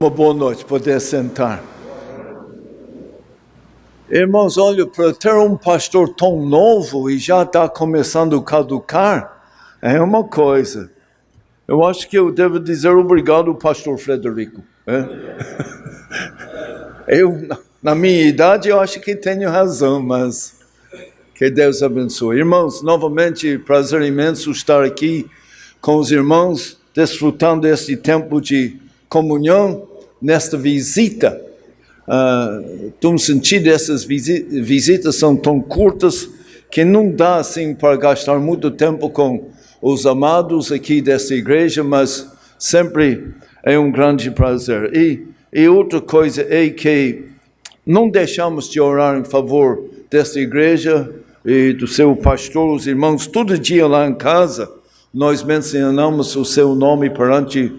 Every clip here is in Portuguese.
Uma boa noite, poder sentar. Irmãos, olha, para ter um pastor tão novo e já está começando a caducar, é uma coisa. Eu acho que eu devo dizer obrigado, pastor Frederico. Eu, na minha idade, eu acho que tenho razão, mas que Deus abençoe. Irmãos, novamente, prazer imenso estar aqui com os irmãos, desfrutando desse tempo de comunhão, nesta visita. Estou sentindo essas visitas são tão curtas que não dá assim para gastar muito tempo com os amados aqui desta igreja, mas sempre é um grande prazer. E outra coisa é que não deixamos de orar em favor desta igreja e do seu pastor, os irmãos. Todo dia lá em casa nós mencionamos o seu nome perante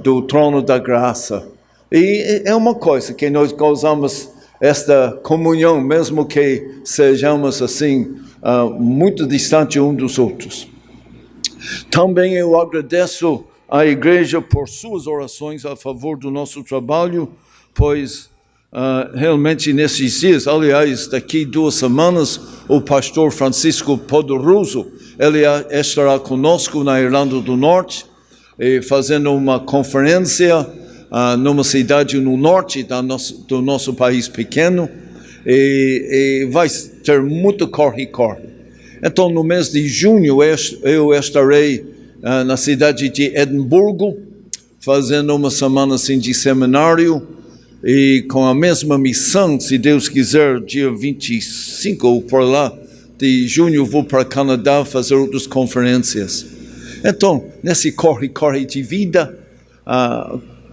do trono da graça. E é uma coisa que nós gozamos esta comunhão, mesmo que sejamos assim, muito distantes uns dos outros. Também eu agradeço à igreja por suas orações a favor do nosso trabalho, pois realmente nesses dias, aliás, daqui 2 semanas, o pastor Francisco Poderoso, ele estará conosco na Irlanda do Norte, fazendo uma conferência numa cidade no norte do nosso país pequeno, e vai ter muito corre-corre. Então, no mês de junho, eu estarei na cidade de Edimburgo, fazendo uma semana assim de seminário, e com a mesma missão, se Deus quiser, dia 25 ou por lá de junho, vou para o Canadá fazer outras conferências. Então, nesse corre-corre de vida,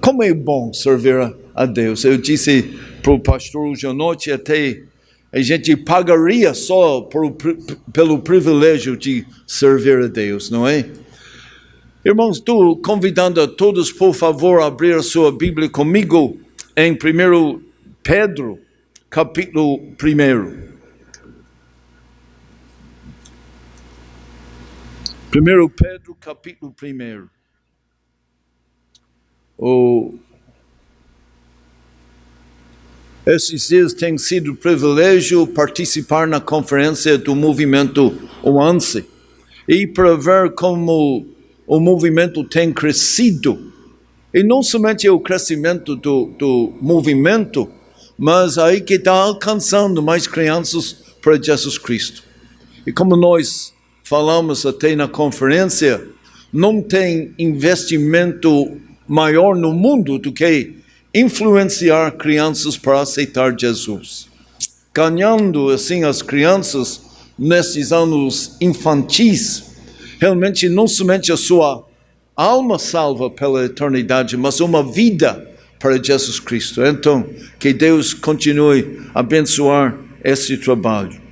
como é bom servir a Deus. Eu disse para o pastor hoje à noite, até a gente pagaria só pelo privilégio de servir a Deus, não é? Irmãos, estou convidando a todos, por favor, a abrir a sua Bíblia comigo em 1 Pedro, capítulo 1. 1 Pedro, capítulo 1. Esses dias tem sido um privilégio participar na conferência do movimento OANSE e para ver como o movimento tem crescido. E não somente o crescimento do movimento, mas aí que está alcançando mais crianças para Jesus Cristo. E como nós falamos até na conferência, não tem investimento maior no mundo do que influenciar crianças para aceitar Jesus. Ganhando assim as crianças nesses anos infantis, realmente não somente a sua alma salva pela eternidade, mas uma vida para Jesus Cristo. Então, que Deus continue a abençoar esse trabalho.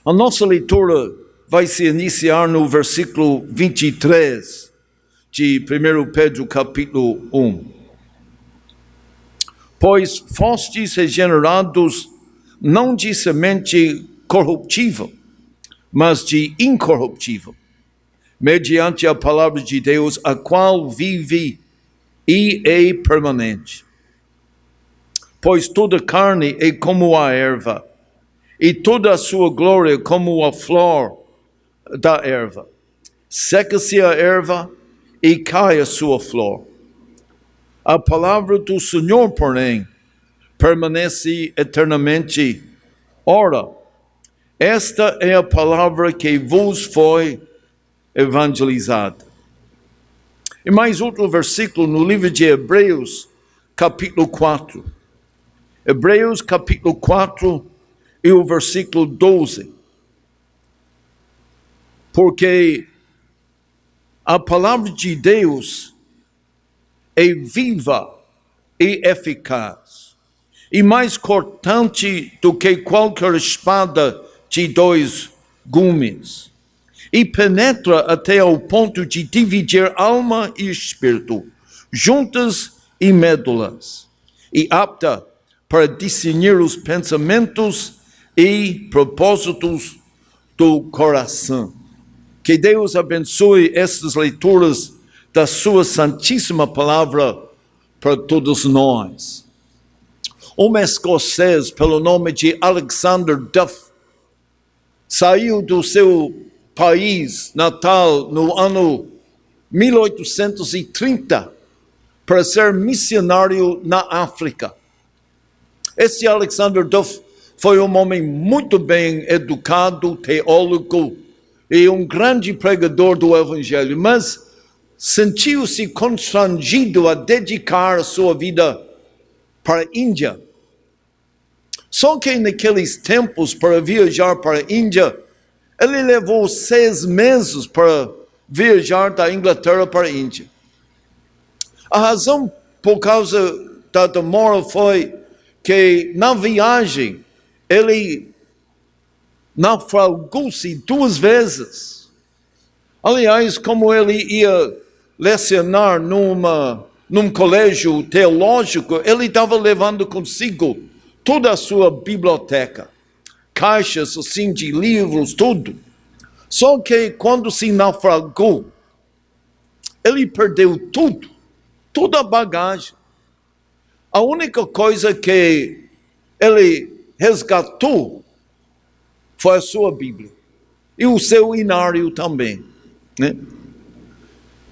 A nossa leitura vai se iniciar no versículo 23 de 1 Pedro capítulo 1. Pois fostes regenerados não de semente corruptível, mas de incorruptível, mediante a palavra de Deus, a qual vive e é permanente. Pois toda carne é como a erva, e toda a sua glória como a flor da erva. Seca-se a erva e cai a sua flor. A palavra do Senhor, porém, permanece eternamente. Ora, esta é a palavra que vos foi evangelizada. E mais outro versículo no livro de Hebreus, capítulo 4. Hebreus, capítulo 4 e o versículo 12. Porque a palavra de Deus é viva e eficaz, e mais cortante do que qualquer espada de 2 gumes, e penetra até ao ponto de dividir alma e espírito, juntas e médulas, e apta para discernir os pensamentos e propósitos do coração. Que Deus abençoe estas leituras da sua santíssima palavra para todos nós. Um escocês pelo nome de Alexander Duff saiu do seu país natal no ano 1830 para ser missionário na África. Esse Alexander Duff foi um homem muito bem educado, teólogo e um grande pregador do Evangelho, mas sentiu-se constrangido a dedicar sua vida para a Índia. Só que naqueles tempos, para viajar para a Índia, ele levou 6 meses para viajar da Inglaterra para a Índia. A razão por causa da demora foi que na viagem ele naufragou-se 2 vezes. Aliás, como ele ia lecionar num colégio teológico, ele estava levando consigo toda a sua biblioteca, caixas assim de livros, tudo. Só que quando se naufragou, ele perdeu tudo, toda a bagagem. A única coisa que ele resgatou foi a sua Bíblia e o seu inário também, né?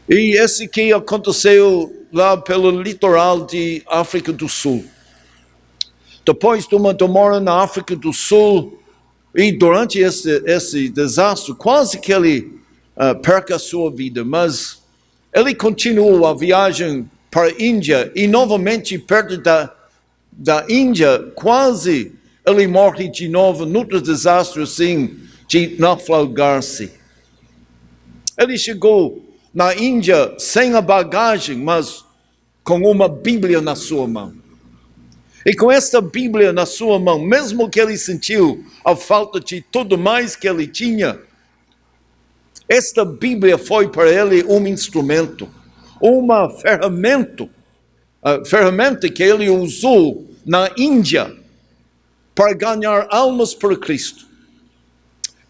E esse que aconteceu lá pelo litoral de África do Sul. Depois de uma demora na África do Sul, e durante esse desastre, quase que ele perca a sua vida, mas ele continuou a viagem para a Índia, e novamente perto da Índia, quase ele morre de novo, num desastre assim, de naufragar-se. Ele chegou na Índia sem a bagagem, mas com uma Bíblia na sua mão. E com esta Bíblia na sua mão, mesmo que ele sentiu a falta de tudo mais que ele tinha, esta Bíblia foi para ele um instrumento, uma ferramenta que ele usou na Índia para ganhar almas para Cristo.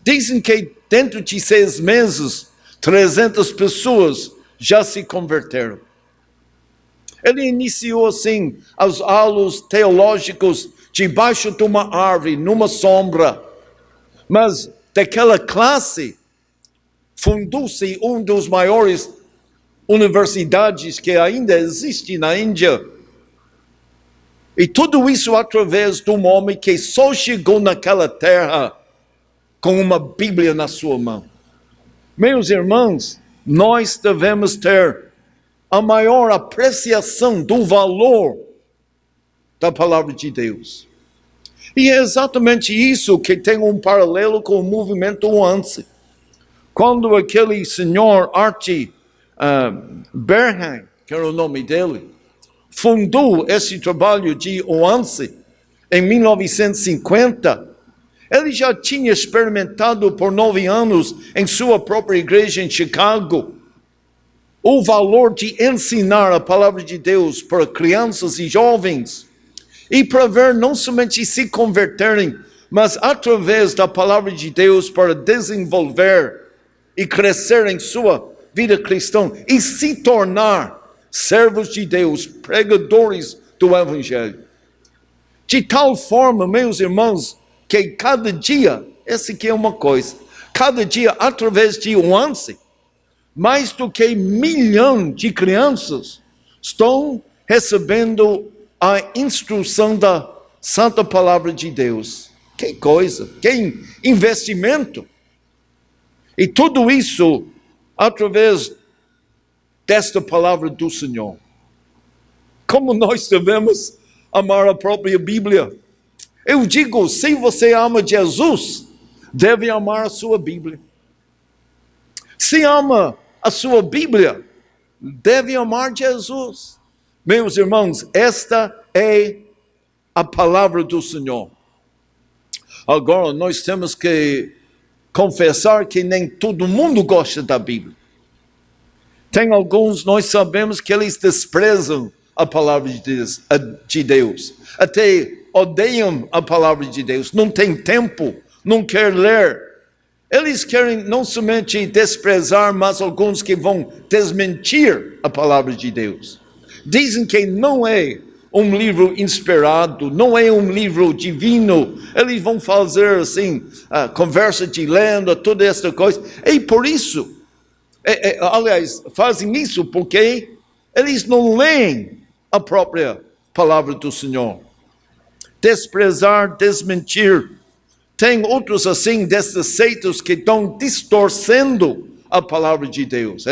Dizem que dentro de 6 meses, 300 pessoas já se converteram. Ele iniciou assim as aulas teológicas debaixo de uma árvore, numa sombra. Mas daquela classe fundou-se uma das maiores universidades que ainda existe na Índia. E tudo isso através de um homem que só chegou naquela terra com uma Bíblia na sua mão. Meus irmãos, nós devemos ter a maior apreciação do valor da palavra de Deus. E é exatamente isso que tem um paralelo com o movimento Oanse. Quando aquele senhor Archie Burnham, que era o nome dele, fundou esse trabalho de Oanse em 1950, ele já tinha experimentado por 9 anos em sua própria igreja em Chicago o valor de ensinar a palavra de Deus para crianças e jovens, e para ver não somente se converterem, mas através da palavra de Deus para desenvolver e crescer em sua vida cristã e se tornar servos de Deus, pregadores do Evangelho. De tal forma, meus irmãos, que cada dia, essa aqui é uma coisa, cada dia através de Oanse, mais do que 1 milhão de crianças estão recebendo a instrução da Santa Palavra de Deus. Que coisa, que investimento! E tudo isso através desta palavra do Senhor. Como nós devemos amar a própria Bíblia? Eu digo, se você ama Jesus, deve amar a sua Bíblia. Se ama a sua Bíblia, deve amar Jesus. Meus irmãos, esta é a palavra do Senhor. Agora, nós temos que confessar que nem todo mundo gosta da Bíblia. Tem alguns, nós sabemos que eles desprezam a palavra de Deus. Até odeiam a palavra de Deus. Não tem tempo, não quer ler. Eles querem não somente desprezar, mas alguns que vão desmentir a palavra de Deus. Dizem que não é um livro inspirado, não é um livro divino. Eles vão fazer assim, conversa de lenda, toda essa coisa. E por isso, aliás, fazem isso porque eles não leem a própria palavra do Senhor. Desprezar, desmentir. Tem outros assim, desses seitos que estão distorcendo a palavra de Deus,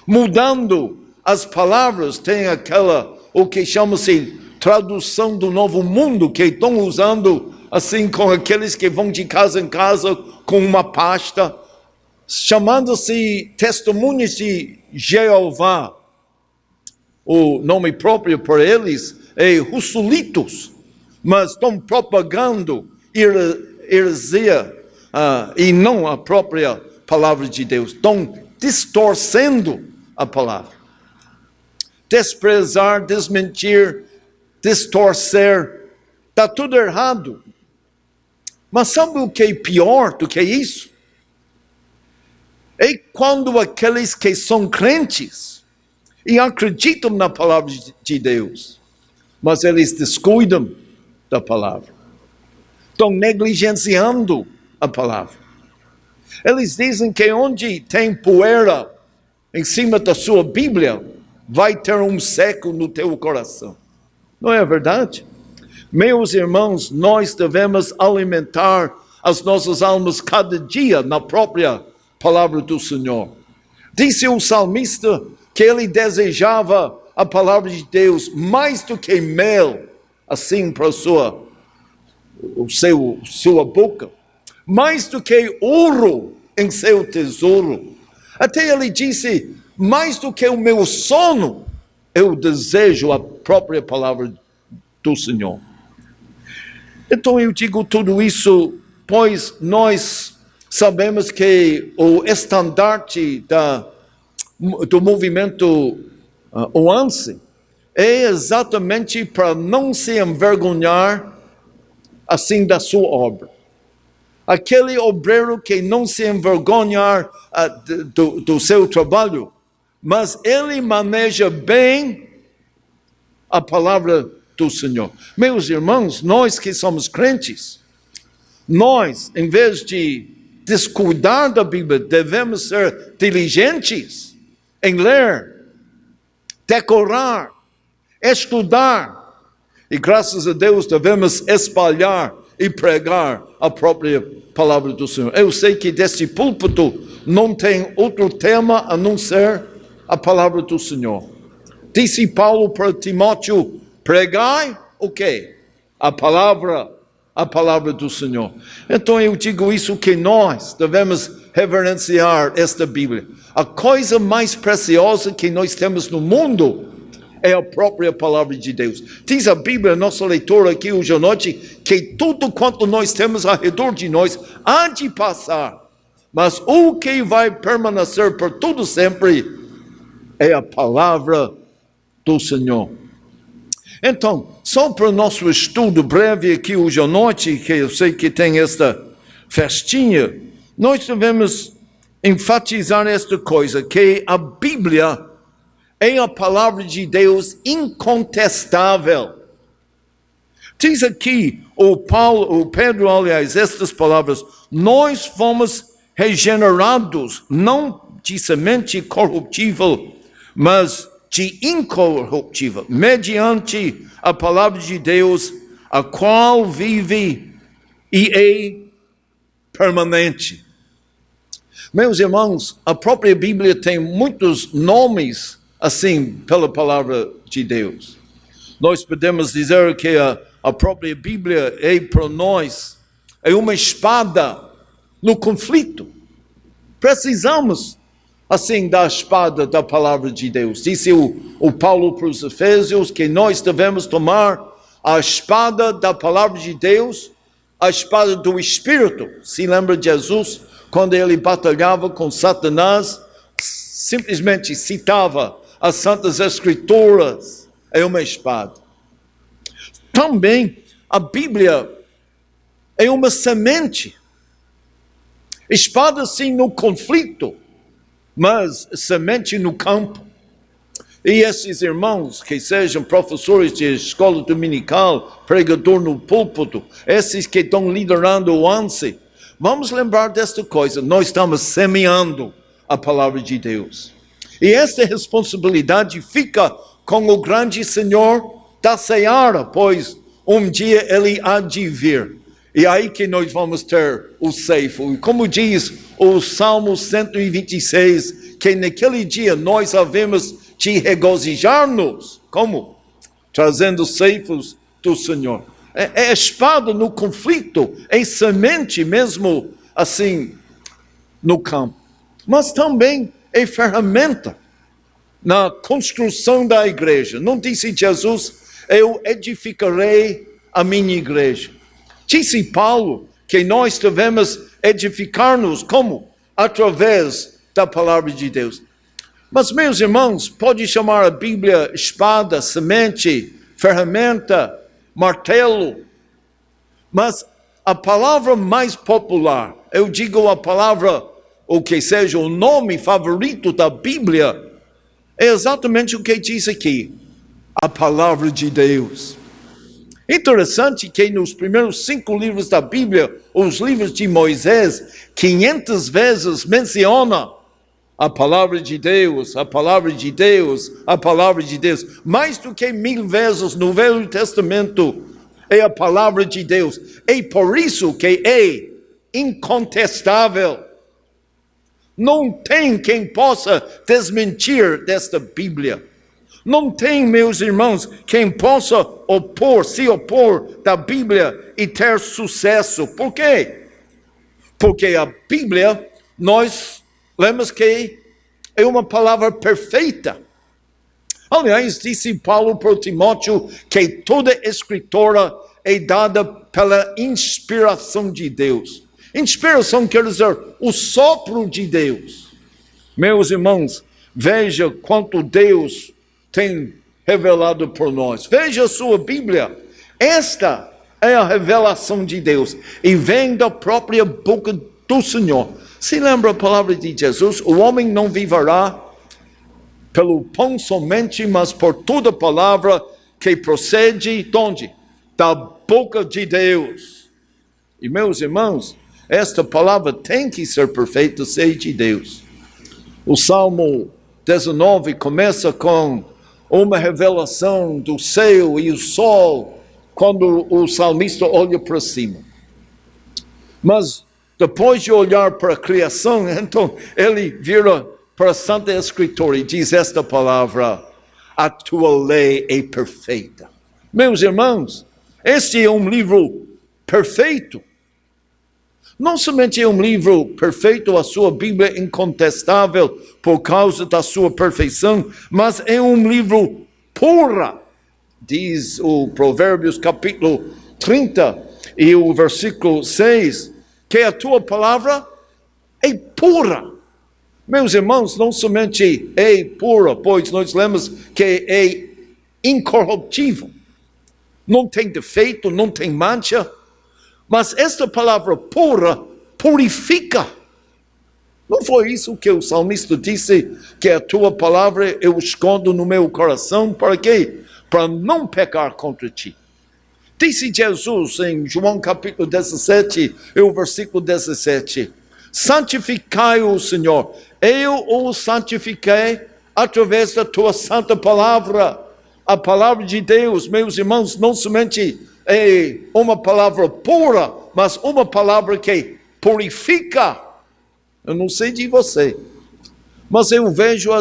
mudando as palavras. Tem aquela, o que chama-se tradução do Novo Mundo, que estão usando assim com aqueles que vão de casa em casa com uma pasta, chamando-se Testemunhas de Jeová. O nome próprio para eles é Rusulitos, mas estão propagando heresia e não a própria palavra de Deus. Estão distorcendo a palavra. Desprezar, desmentir, distorcer, está tudo errado. Mas sabe o que é pior do que isso? É quando aqueles que são crentes e acreditam na palavra de Deus, mas eles descuidam da palavra. Estão negligenciando a palavra. Eles dizem que onde tem poeira em cima da sua Bíblia, vai ter um seco no teu coração. Não é verdade? Meus irmãos, nós devemos alimentar as nossas almas cada dia na própria palavra do Senhor. Disse o salmista que ele desejava a palavra de Deus mais do que mel, assim para sua boca, mais do que ouro em seu tesouro. Até ele disse, mais do que o meu sono, eu desejo a própria palavra do Senhor. Então eu digo tudo isso, pois nós sabemos que o estandarte do movimento OANSE é exatamente para não se envergonhar assim da sua obra. Aquele obreiro que não se envergonhar do seu trabalho, mas ele maneja bem a palavra do Senhor. Meus irmãos, nós que somos crentes, nós, em vez de descuidar da Bíblia, devemos ser diligentes em ler, decorar, estudar. E graças a Deus devemos espalhar e pregar a própria palavra do Senhor. Eu sei que deste púlpito não tem outro tema a não ser a palavra do Senhor. Disse Paulo para Timóteo, pregai o quê? A palavra do Senhor. Então eu digo isso, que nós devemos reverenciar esta Bíblia. A coisa mais preciosa que nós temos no mundo é a própria palavra de Deus. Diz a Bíblia, nossa leitura aqui hoje à noite, que tudo quanto nós temos ao redor de nós há de passar, mas o que vai permanecer por todo sempre é a palavra do Senhor. Então, só para o nosso estudo breve aqui hoje à noite, que eu sei que tem esta festinha, nós devemos enfatizar esta coisa, que a Bíblia é a palavra de Deus incontestável. Diz aqui o Pedro, aliás, estas palavras, nós fomos regenerados, não de semente corruptível, mas de incorruptível, mediante a palavra de Deus, a qual vive e é permanente. Meus irmãos, a própria Bíblia tem muitos nomes assim pela palavra de Deus. Nós podemos dizer que a própria Bíblia é para nós, é uma espada no conflito. Precisamos assim da espada da palavra de Deus. Disse o Paulo para os Efésios que nós devemos tomar a espada da palavra de Deus, a espada do Espírito. Se lembra de Jesus, quando ele batalhava com Satanás, simplesmente citava as Santas Escrituras, é uma espada. Também a Bíblia é uma semente. Espada sim no conflito, mas semente no campo. E esses irmãos que sejam professores de escola dominical, pregador no púlpito, esses que estão liderando o ANSI, vamos lembrar desta coisa, nós estamos semeando a palavra de Deus. E esta responsabilidade fica com o grande Senhor da seara, pois um dia Ele há de vir. E aí que nós vamos ter o ceifo. E como diz o Salmo 126, que naquele dia nós havemos de regozijar-nos. Como? Trazendo ceifos do Senhor. É espada no conflito, é semente mesmo assim no campo. Mas também é ferramenta na construção da igreja. Não disse Jesus, eu edificarei a minha igreja. Disse Paulo que nós devemos edificar-nos como? Através da palavra de Deus. Mas, meus irmãos, pode chamar a Bíblia espada, semente, ferramenta, martelo. Mas a palavra mais popular, eu digo a palavra, ou que seja o nome favorito da Bíblia, é exatamente o que diz aqui, a palavra de Deus. Interessante que nos primeiros 5 livros da Bíblia, os livros de Moisés, 500 vezes menciona a palavra de Deus, a palavra de Deus, a palavra de Deus. Mais do que 1000 vezes no Velho Testamento é a palavra de Deus. É por isso que é incontestável. Não tem quem possa desmentir desta Bíblia. Não tem, meus irmãos, quem possa se opor da Bíblia e ter sucesso. Por quê? Porque a Bíblia, nós lemos que é uma palavra perfeita. Aliás, disse Paulo para Timóteo que toda escritura é dada pela inspiração de Deus. Inspiração quer dizer o sopro de Deus. Meus irmãos, veja quanto Deus tem revelado por nós. Veja a sua Bíblia. Esta é a revelação de Deus e vem da própria boca do Senhor. Se lembra a palavra de Jesus? O homem não viverá pelo pão somente, mas por toda palavra que procede de onde? Da boca de Deus. E meus irmãos, esta palavra tem que ser perfeita, ser de Deus. O Salmo 19 começa com uma revelação do céu e o sol, quando o salmista olha para cima. Mas depois de olhar para a criação, então ele vira para a Santa Escritura e diz esta palavra: a tua lei é perfeita. Meus irmãos, este é um livro perfeito. Não somente é um livro perfeito, a sua Bíblia é incontestável por causa da sua perfeição, mas é um livro pura, diz o Provérbios capítulo 30 e o versículo 6, que a tua palavra é pura. Meus irmãos, não somente é pura, pois nós lemos que é incorruptível, não tem defeito, não tem mancha, mas esta palavra pura purifica. Não foi isso que o salmista disse, que a tua palavra eu escondo no meu coração, para quê? Para não pecar contra ti. Disse Jesus em João capítulo 17, o versículo 17, santificai o Senhor, eu o santifiquei através da tua santa palavra. A palavra de Deus, meus irmãos, não somente é uma palavra pura, mas uma palavra que purifica. Eu não sei de você, mas eu vejo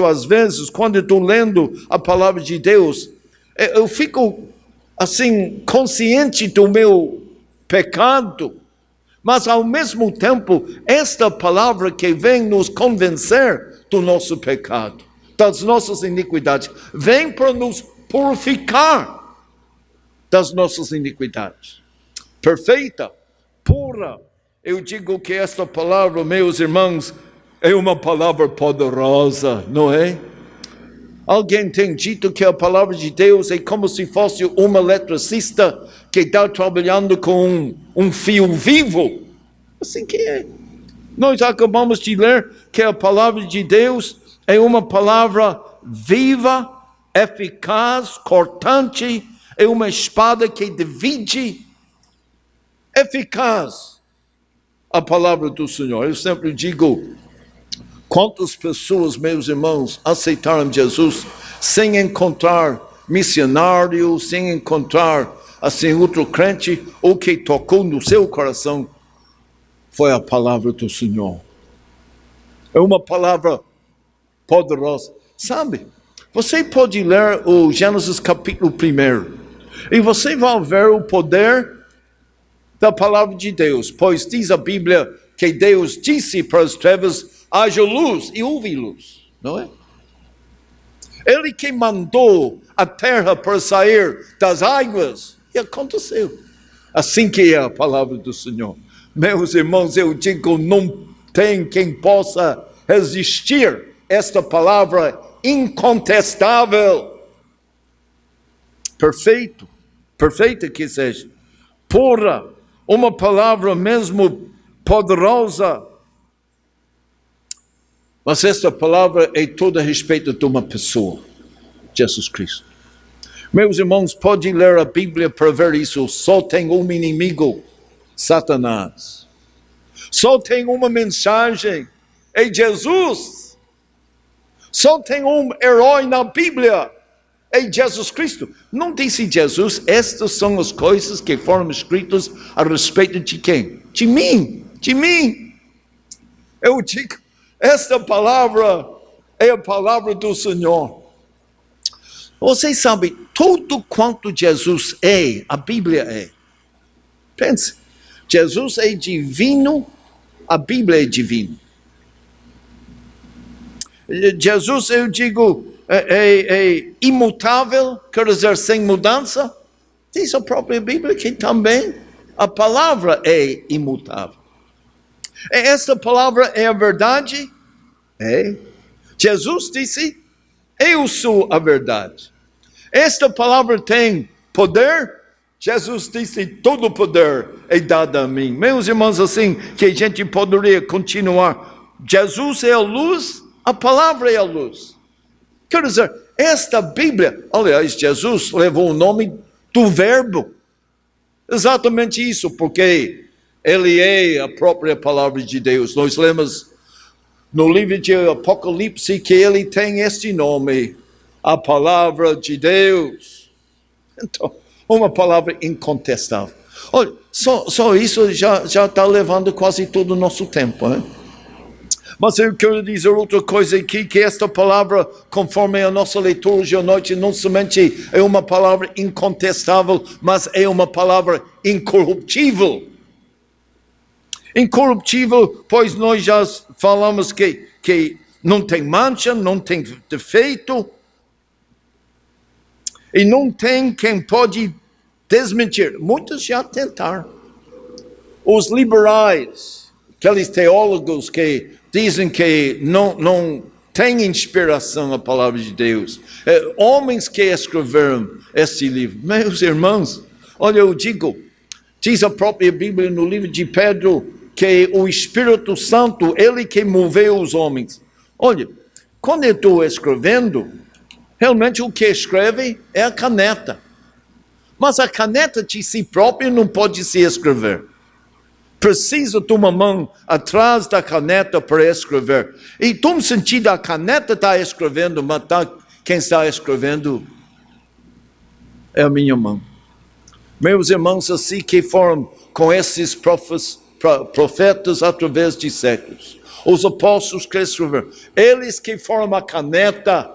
às vezes, quando estou lendo a palavra de Deus, eu fico assim, consciente do meu pecado, mas ao mesmo tempo, esta palavra que vem nos convencer do nosso pecado, das nossas iniquidades, vem para nos purificar das nossas iniquidades. Perfeita, pura. Eu digo que esta palavra, meus irmãos, é uma palavra poderosa, não é? Alguém tem dito que a palavra de Deus é como se fosse uma eletricista que está trabalhando com um fio vivo. Assim que é. Nós acabamos de ler que a palavra de Deus é uma palavra viva, eficaz, cortante, é uma espada que divide, eficaz. A palavra do Senhor. Eu sempre digo, quantas pessoas, meus irmãos, aceitaram Jesus sem encontrar missionário, sem encontrar assim outro crente, o que tocou no seu coração foi a palavra do Senhor. É uma palavra poderosa. Sabe, você pode ler o Gênesis capítulo 1 e você vai ver o poder da palavra de Deus, pois diz a Bíblia que Deus disse para as trevas, haja luz, e houve luz, não é? Ele que mandou a terra para sair das águas, e aconteceu. Assim que é a palavra do Senhor. Meus irmãos, eu digo, não tem quem possa resistir esta palavra incontestável. Perfeita que seja. Pura, uma palavra mesmo poderosa. Mas esta palavra é toda a respeito de uma pessoa, Jesus Cristo. Meus irmãos, pode ler a Bíblia para ver isso. Só tem um inimigo, Satanás. Só tem uma mensagem, é Jesus. Só tem um herói na Bíblia, é Jesus Cristo. Não disse Jesus, estas são as coisas que foram escritas a respeito de quem? De mim, de mim. Eu digo, esta palavra é a palavra do Senhor. Vocês sabem, tudo quanto Jesus é, a Bíblia é. Pense, Jesus é divino, a Bíblia é divina. Jesus, eu digo, é imutável, quer dizer, sem mudança. Diz a própria Bíblia que também a palavra é imutável. Esta palavra é a verdade? É. Jesus disse, eu sou a verdade. Esta palavra tem poder? Jesus disse, todo poder é dado a mim. Meus irmãos, assim que a gente poderia continuar. Jesus é a luz, a palavra é a luz. Quer dizer, esta Bíblia, aliás, Jesus levou o nome do verbo. Exatamente isso, porque ele é a própria palavra de Deus. Nós lemos no livro de Apocalipse que ele tem este nome, a palavra de Deus. Então, uma palavra incontestável. Olha, só isso já está levando quase todo o nosso tempo, né? Mas eu quero dizer outra coisa aqui, que esta palavra, conforme a nossa leitura de noite, não somente é uma palavra incontestável, mas é uma palavra incorruptível. Incorruptível, pois nós já falamos que não tem mancha, não tem defeito, e não tem quem pode desmentir. Muitos já tentaram. Os liberais, aqueles teólogos que dizem que não tem inspiração a palavra de Deus, homens que escreveram este livro. Meus irmãos, olha, eu digo, diz a própria Bíblia no livro de Pedro, que o Espírito Santo, ele que moveu os homens. Olha, quando eu estou escrevendo, realmente o que escreve é a caneta. Mas a caneta de si própria não pode se escrever. Precisa de uma mão atrás da caneta para escrever. E, em um sentido, a caneta está escrevendo, mas quem está escrevendo é a minha mão. Meus irmãos, assim que foram com esses profetas através de séculos. Os apóstolos que escreveram, eles que foram a caneta,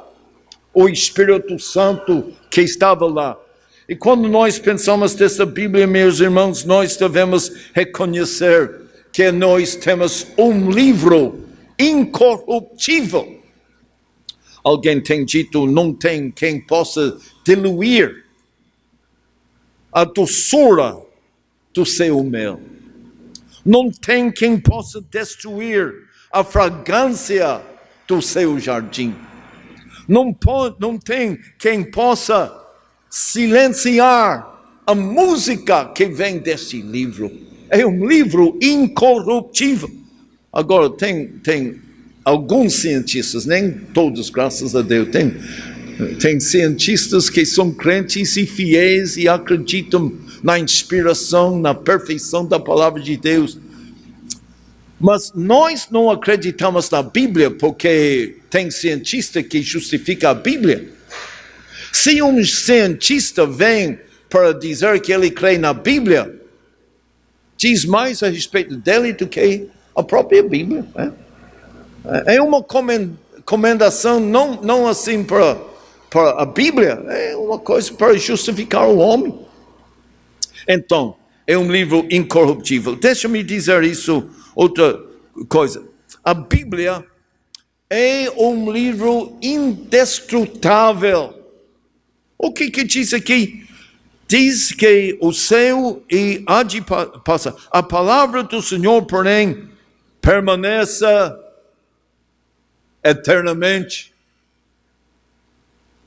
o Espírito Santo que estava lá. E quando nós pensamos nessa Bíblia, meus irmãos, nós devemos reconhecer que nós temos um livro incorruptível. Alguém tem dito, não tem quem possa diluir a doçura do seu mel. Não tem quem possa destruir a fragrância do seu jardim. Não tem quem possa silenciar a música que vem deste livro. é um livro incorruptível. Agora, tem alguns cientistas, nem todos, graças a Deus, tem cientistas que são crentes e fiéis e acreditam na inspiração, na perfeição da palavra de Deus. Mas nós não acreditamos na Bíblia porque tem cientista que justifica a Bíblia. Se um cientista vem para dizer que ele crê na Bíblia, diz mais a respeito dele do que a própria Bíblia. É uma recomendação não assim para a Bíblia, é uma coisa para justificar o homem. Então, é um livro incorruptível. Deixa-me dizer isso, outra coisa. A Bíblia é um livro indestrutível. O que diz aqui? Diz que o céu e há de passar. A palavra do Senhor, porém, permaneça eternamente.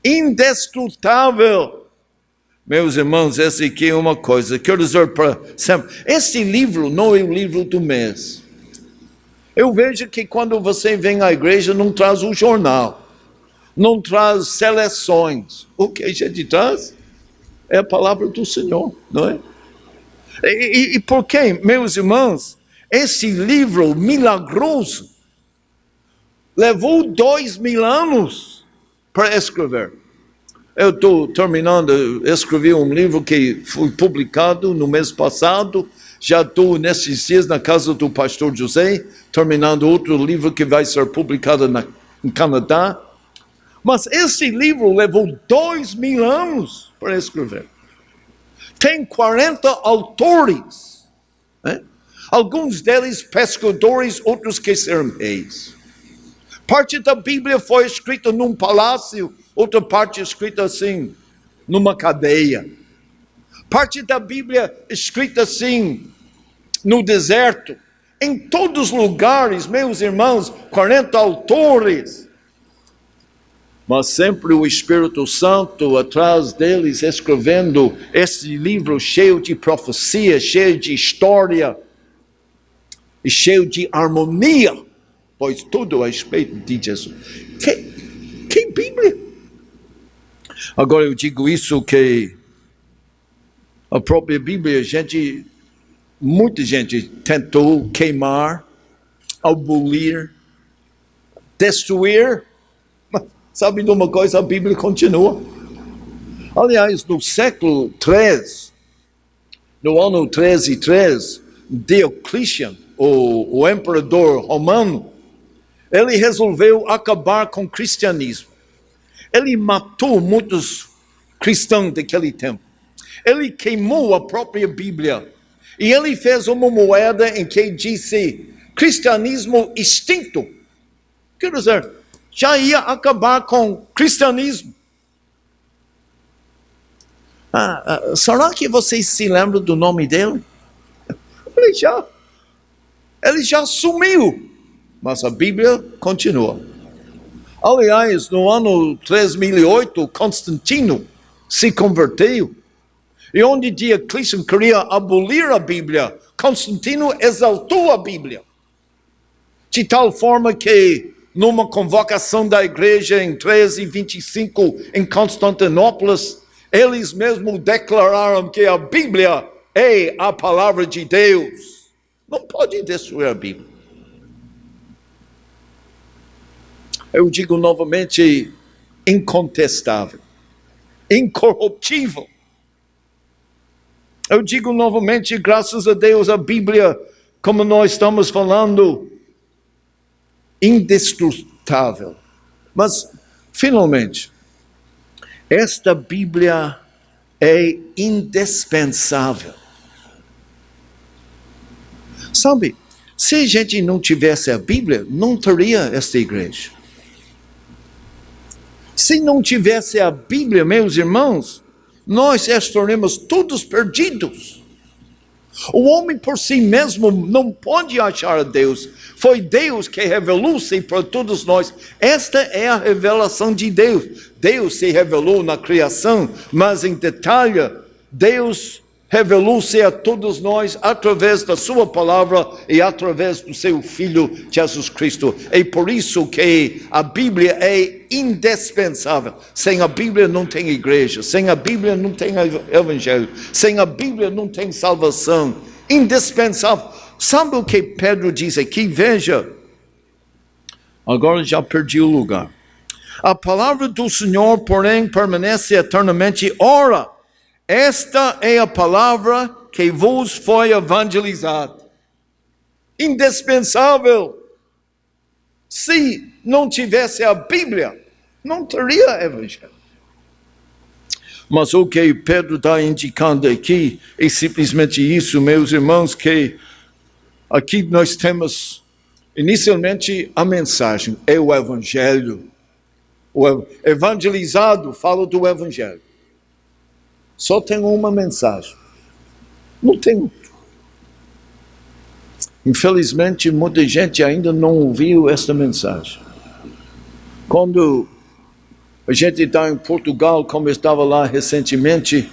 Indestrutível. Meus irmãos, essa aqui é uma coisa, quero dizer para sempre. Este livro não é o livro do mês. Eu vejo que quando você vem à igreja, não traz o jornal, não traz seleções. O que a gente traz é a palavra do Senhor, não é? E por quê, meus irmãos? Esse livro milagroso levou 2000 anos para escrever. Eu estou terminando, escrevi um livro que foi publicado no mês passado. Já estou nesses dias na casa do pastor José, terminando outro livro que vai ser publicado no Canadá. Mas esse livro levou 2000 anos para escrever. Tem 40 autores, né? Alguns deles pescadores, outros que serão reis. Parte da Bíblia foi escrita num palácio, outra parte escrita assim, numa cadeia. Parte da Bíblia escrita assim, no deserto. Em todos os lugares, meus irmãos, 40 autores. Mas sempre o Espírito Santo atrás deles escrevendo esse livro cheio de profecia, cheio de história e cheio de harmonia, pois tudo a respeito de Jesus. Que Bíblia? Agora eu digo isso que a própria Bíblia, muita gente tentou queimar, abolir, destruir. Sabe de uma coisa? A Bíblia continua. Aliás, no século III, no ano 1303, Diocleciano, o imperador romano, ele resolveu acabar com o cristianismo. Ele matou muitos cristãos daquele tempo. Ele queimou a própria Bíblia. E ele fez uma moeda em que disse cristianismo extinto. Quer dizer, já ia acabar com o cristianismo. Será que vocês se lembram do nome dele? Ele já sumiu, mas a Bíblia continua. Aliás, no ano 3008, Constantino se converteu. E onde Diocleciano queria abolir a Bíblia, Constantino exaltou a Bíblia. De tal forma que, numa convocação da igreja em 1325, em Constantinopla, eles mesmos declararam que a Bíblia é a palavra de Deus. Não pode destruir a Bíblia. Eu digo novamente, incontestável, incorruptível. Eu digo novamente, graças a Deus, a Bíblia, como nós estamos falando, indestrutível. Mas, finalmente, esta Bíblia é indispensável. Sabe, se a gente não tivesse a Bíblia, não teria esta igreja. Se não tivesse a Bíblia, meus irmãos, nós estaremos todos perdidos. O homem por si mesmo não pode achar a Deus. Foi Deus que revelou-se para todos nós. Esta é a revelação de Deus. Deus se revelou na criação, mas em detalhe, Deus revelou-se a todos nós através da sua palavra e através do seu Filho Jesus Cristo. É por isso que a Bíblia é indispensável. Sem a Bíblia não tem igreja, sem a Bíblia não tem evangelho, sem a Bíblia não tem salvação. Indispensável. Sabe o que Pedro diz aqui? Veja, agora já perdi o lugar. A palavra do Senhor, porém, permanece eternamente. Ora, esta é a palavra que vos foi evangelizada. Indispensável. Se não tivesse a Bíblia, não teria evangelho. Mas o que Pedro está indicando aqui é simplesmente isso, meus irmãos, que aqui nós temos, inicialmente, a mensagem, é o evangelho. O evangelizado fala do evangelho. Só tem uma mensagem. Não tem outra. Infelizmente, muita gente ainda não ouviu esta mensagem. Quando a gente está em Portugal, como eu estava lá recentemente,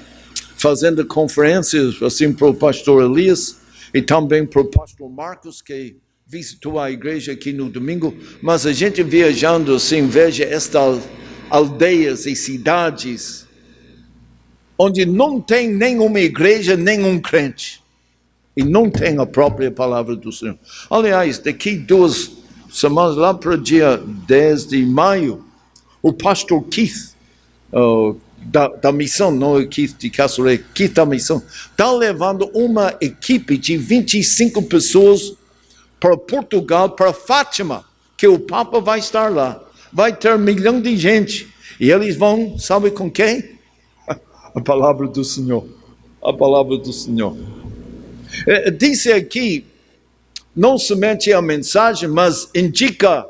fazendo conferências assim para o pastor Elias e também para o pastor Marcos, que visitou a igreja aqui no domingo, mas a gente viajando assim, veja estas aldeias e cidades onde não tem nenhuma igreja, nenhum crente. E não tem a própria palavra do Senhor. Aliás, daqui 2 semanas, lá para o dia 10 de maio, o pastor Keith, da missão, não é Keith de Castro, Keith da missão, está levando uma equipe de 25 pessoas para Portugal, para Fátima, que o Papa vai estar lá. Vai ter 1 milhão de gente. E eles vão, sabe com quem? A palavra do Senhor. A palavra do Senhor. Disse aqui, não somente a mensagem, mas indica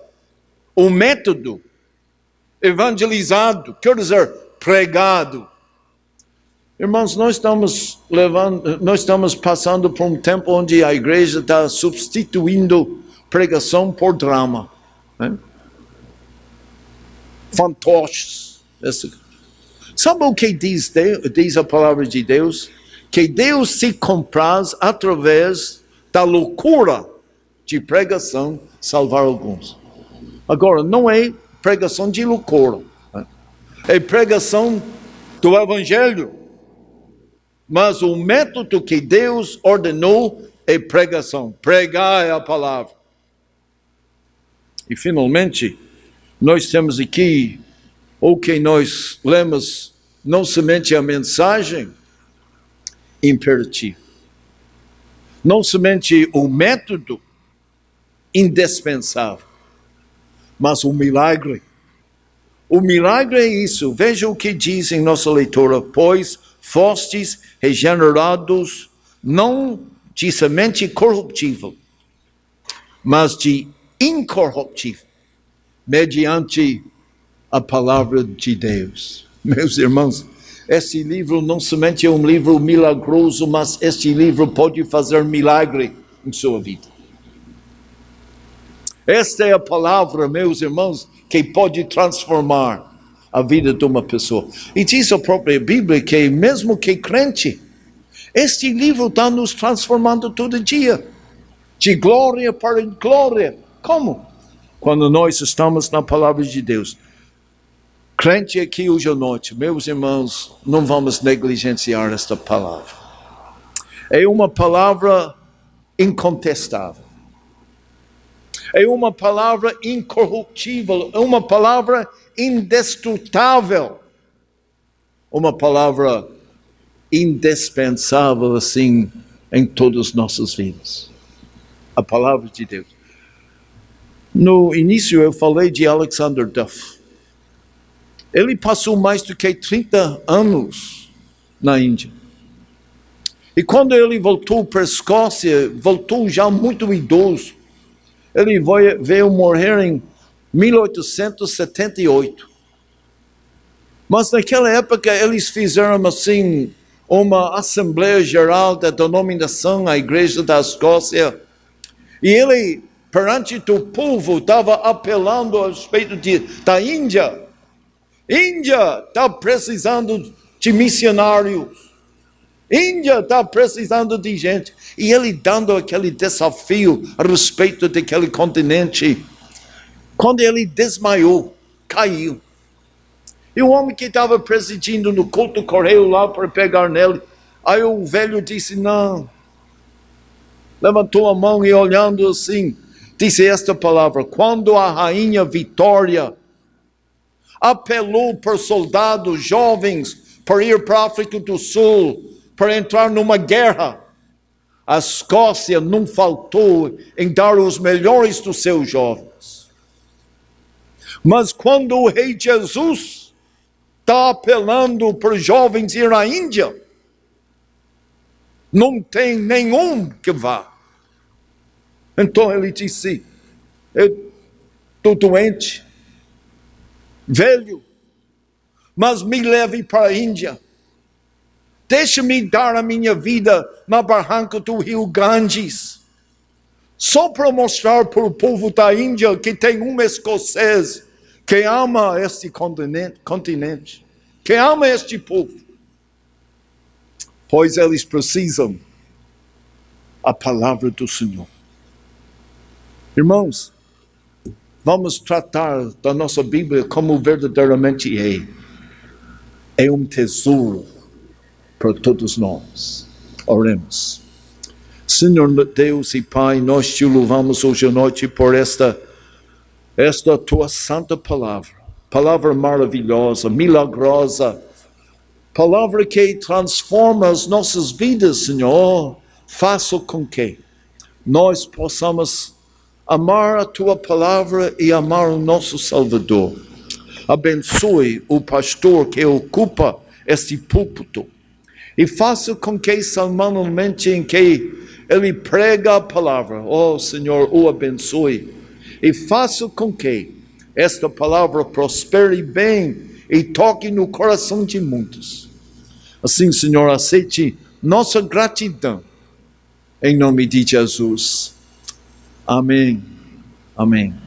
o método evangelizado, quer dizer, pregado. Irmãos, nós estamos passando por um tempo onde a igreja está substituindo pregação por drama. Né? Fantoches. Sabe o que diz a palavra de Deus? Que Deus se compraz através da loucura de pregação salvar alguns. Agora, não é pregação de loucura. Né? É pregação do Evangelho. Mas o método que Deus ordenou é pregação. Pregar é a palavra. E finalmente, nós temos aqui o que nós lemos, não somente a mensagem imperativa, não somente o método indispensável, mas o milagre. O milagre é isso. Veja o que diz em nossa leitura. Pois fostes regenerados não de semente corruptível, mas de incorruptível, mediante a palavra de Deus. Meus irmãos, este livro não somente é um livro milagroso, mas este livro pode fazer milagre em sua vida. Esta é a palavra, meus irmãos, que pode transformar a vida de uma pessoa. E diz a própria Bíblia que mesmo que crente, este livro está nos transformando todo dia, de glória para glória. Como? Quando nós estamos na palavra de Deus. Crente aqui hoje à noite, meus irmãos, não vamos negligenciar esta palavra. É uma palavra incontestável. É uma palavra incorruptível, é uma palavra indestrutível. Uma palavra indispensável, assim, em todas as nossas vidas. A palavra de Deus. No início eu falei de Alexander Duff. Ele passou mais do que 30 anos na Índia. E quando ele voltou para a Escócia, voltou já muito idoso. Ele veio morrer em 1878. Mas naquela época eles fizeram assim uma Assembleia Geral da denominação, a Igreja da Escócia. E ele, perante o povo, estava apelando a respeito da Índia. Índia está precisando de missionários. Índia está precisando de gente. E ele dando aquele desafio a respeito daquele continente. Quando ele desmaiou, caiu. E o homem que estava presidindo no culto correu lá para pegar nele. Aí o velho disse, não. Levantou a mão e olhando assim, disse esta palavra: quando a rainha Vitória apelou por soldados jovens para ir para a África do Sul, para entrar numa guerra, a Escócia não faltou em dar os melhores dos seus jovens. Mas quando o rei Jesus está apelando para jovens ir à Índia, não tem nenhum que vá. Então ele disse, eu estou doente, velho, mas me leve para a Índia. Deixa-me dar a minha vida na barranca do rio Ganges, só para mostrar para o povo da Índia que tem um escocês que ama este continente, que ama este povo. Pois eles precisam a palavra do Senhor. Irmãos, vamos tratar da nossa Bíblia como verdadeiramente é. É um tesouro para todos nós. Oremos. Senhor Deus e Pai, nós te louvamos hoje à noite por esta tua santa palavra. Palavra maravilhosa, milagrosa. Palavra que transforma as nossas vidas, Senhor. Faça com que nós possamos amar a tua palavra e amar o nosso Salvador. Abençoe o pastor que ocupa este púlpito e faça com que semanalmente em que ele prega a palavra, Senhor, o abençoe e faça com que esta palavra prospere bem e toque no coração de muitos. Assim, Senhor, aceite nossa gratidão em nome de Jesus. Amém. Amém.